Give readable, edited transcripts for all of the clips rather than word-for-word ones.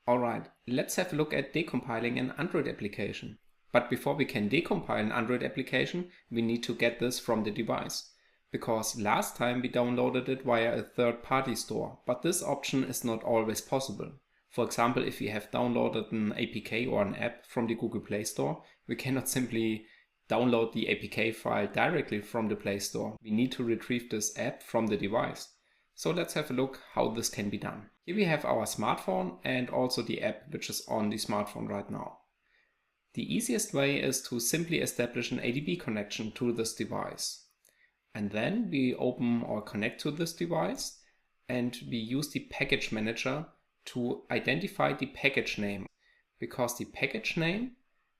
Alright, let's have a look at decompiling an Android application. But before we can decompile an Android application, we need to get this from the device. Because last time we downloaded it via a third-party store, but this option is not always possible. For example, if we have downloaded an APK or an app from the Google Play Store, we cannot simply download the APK file directly from the Play Store. We need to retrieve this app from the device. So let's have a look how this can be done. Here we have our smartphone and also the app which is on the smartphone right now. The easiest way is to simply establish an ADB connection to this device. And then we open or connect to this device and we use the package manager to identify the package name, because the package name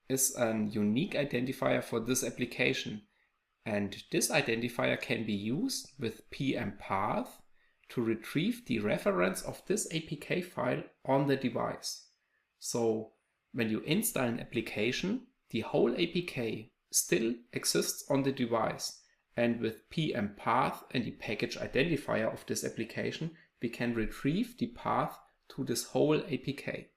is a unique identifier for this application. And this identifier can be used with pmpath to retrieve the reference of this APK file on the device. So when you install an application, the whole APK still exists on the device, and with pmpath and the package identifier of this application, we can retrieve the path to this whole APK.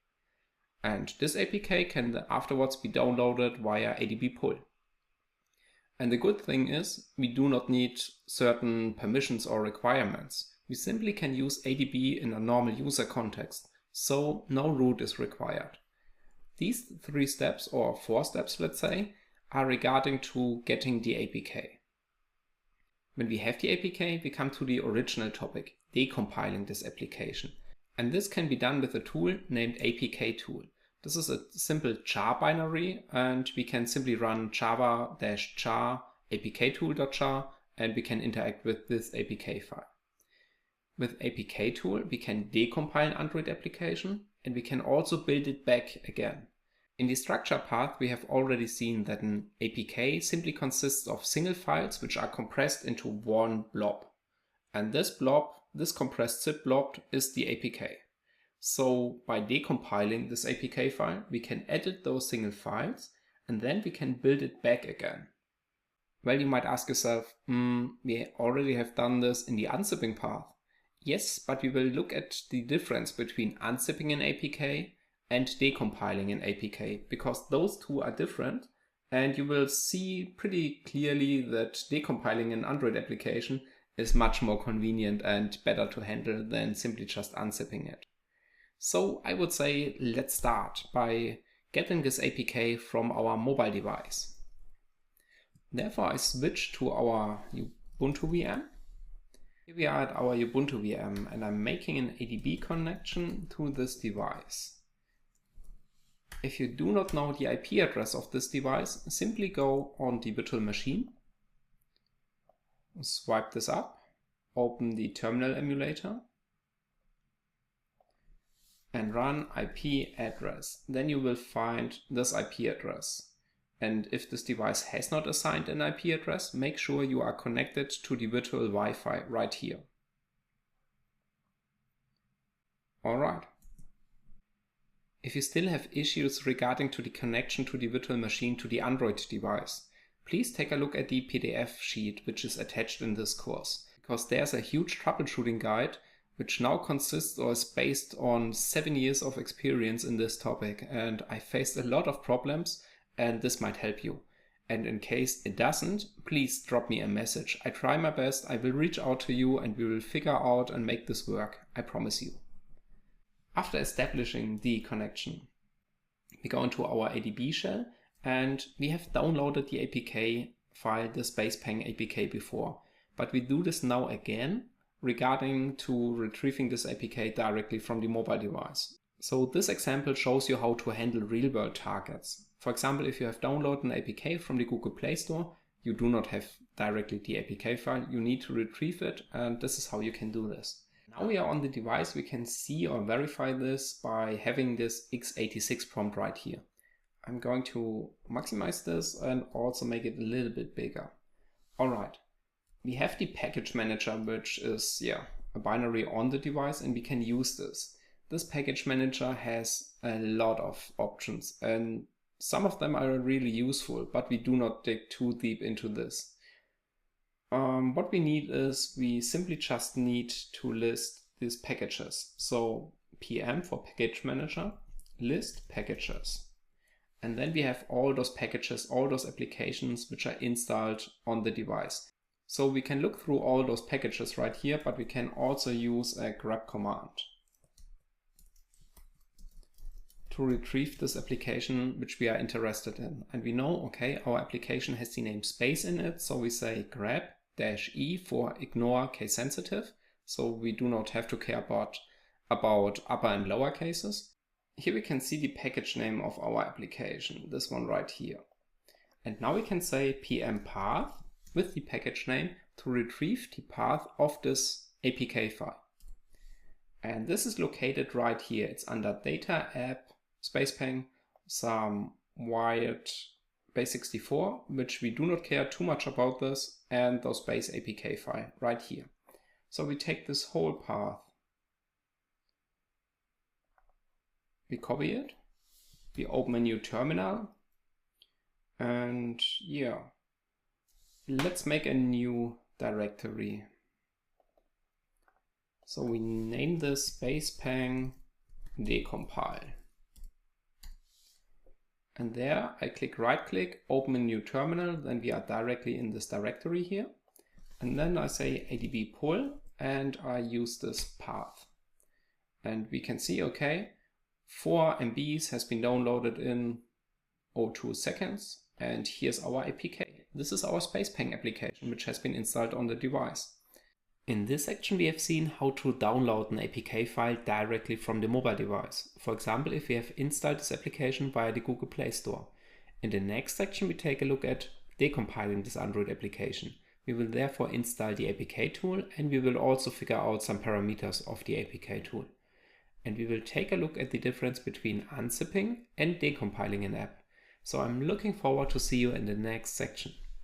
And this APK can then afterwards be downloaded via ADB pull. And the good thing is we do not need certain permissions or requirements. We simply can use ADB in a normal user context, so no root is required. These 3 steps, or 4 steps let's say, are regarding to getting the APK. When we have the APK, we come to the original topic, decompiling this application. And this can be done with a tool named APK tool. This is a simple jar binary, and we can simply run java-jar apktool.jar and we can interact with this APK file. With APK tool, we can decompile an Android application and we can also build it back again. In the structure path, we have already seen that an APK simply consists of single files which are compressed into one blob. And this blob, this compressed zip blob, is the APK. So by decompiling this APK file, we can edit those single files and then we can build it back again. Well, you might ask yourself, we already have done this in the unzipping path. Yes, but we will look at the difference between unzipping an APK and decompiling an APK, because those two are different, and you will see pretty clearly that decompiling an Android application is much more convenient and better to handle than simply just unzipping it. So I would say let's start by getting this APK from our mobile device. Therefore I switch to our Ubuntu VM. Here we are at our Ubuntu VM and I'm making an ADB connection to this device. If you do not know the IP address of this device, simply go on the virtual machine, swipe this up, open the terminal emulator and run IP address. Then you will find this IP address. And if this device has not assigned an IP address, make sure you are connected to the virtual Wi-Fi right here. Alright. If you still have issues regarding to the connection to the virtual machine to the Android device, please take a look at the PDF sheet which is attached in this course, because there's a huge troubleshooting guide which now consists or is based on 7 years of experience in this topic, and I faced a lot of problems and this might help you. And in case it doesn't, please drop me a message. I try my best, I will reach out to you and we will figure out and make this work, I promise you. After establishing the connection, we go into our ADB shell and we have downloaded the APK file, the SpacePang APK before, but we do this now again regarding to retrieving this APK directly from the mobile device. So this example shows you how to handle real-world targets. For example, if you have downloaded an APK from the Google Play Store, you do not have directly the APK file, you need to retrieve it, and this is how you can do this. Now we are on the device, we can see or verify this by having this x86 prompt right here. I'm going to maximize this and also make it a little bit bigger. Alright, we have the package manager, which is a binary on the device, and we can use this. This package manager has a lot of options and some of them are really useful, but we do not dig too deep into this. What we need is we simply just need to list these packages. So pm for package manager, list packages. And then we have all those packages, all those applications which are installed on the device. So we can look through all those packages right here, but we can also use a grep command to retrieve this application which we are interested in. And we know, okay, our application has the name space in it, so we say grep-e for ignore case sensitive, so we do not have to care about upper and lower cases. Here we can see the package name of our application, this one right here. And now we can say pm path with the package name to retrieve the path of this APK file. And this is located right here. It's under data app spacepang some wired base64, which we do not care too much about this, and those base APK file right here. So we take this whole path, we copy it, we open a new terminal, and yeah, let's make a new directory. So we name this spacepang decompile. And there I right click, open a new terminal, then we are directly in this directory here. And then I say adb pull and I use this path. And we can see, okay, 4 MBs has been downloaded in 02 seconds. And here's our APK. This is our spacepang application, which has been installed on the device. In this section we have seen how to download an APK file directly from the mobile device. For example, if we have installed this application via the Google Play Store. In the next section we take a look at decompiling this Android application. We will therefore install the APK tool, and we will also figure out some parameters of the APK tool. And we will take a look at the difference between unzipping and decompiling an app. So I'm looking forward to see you in the next section.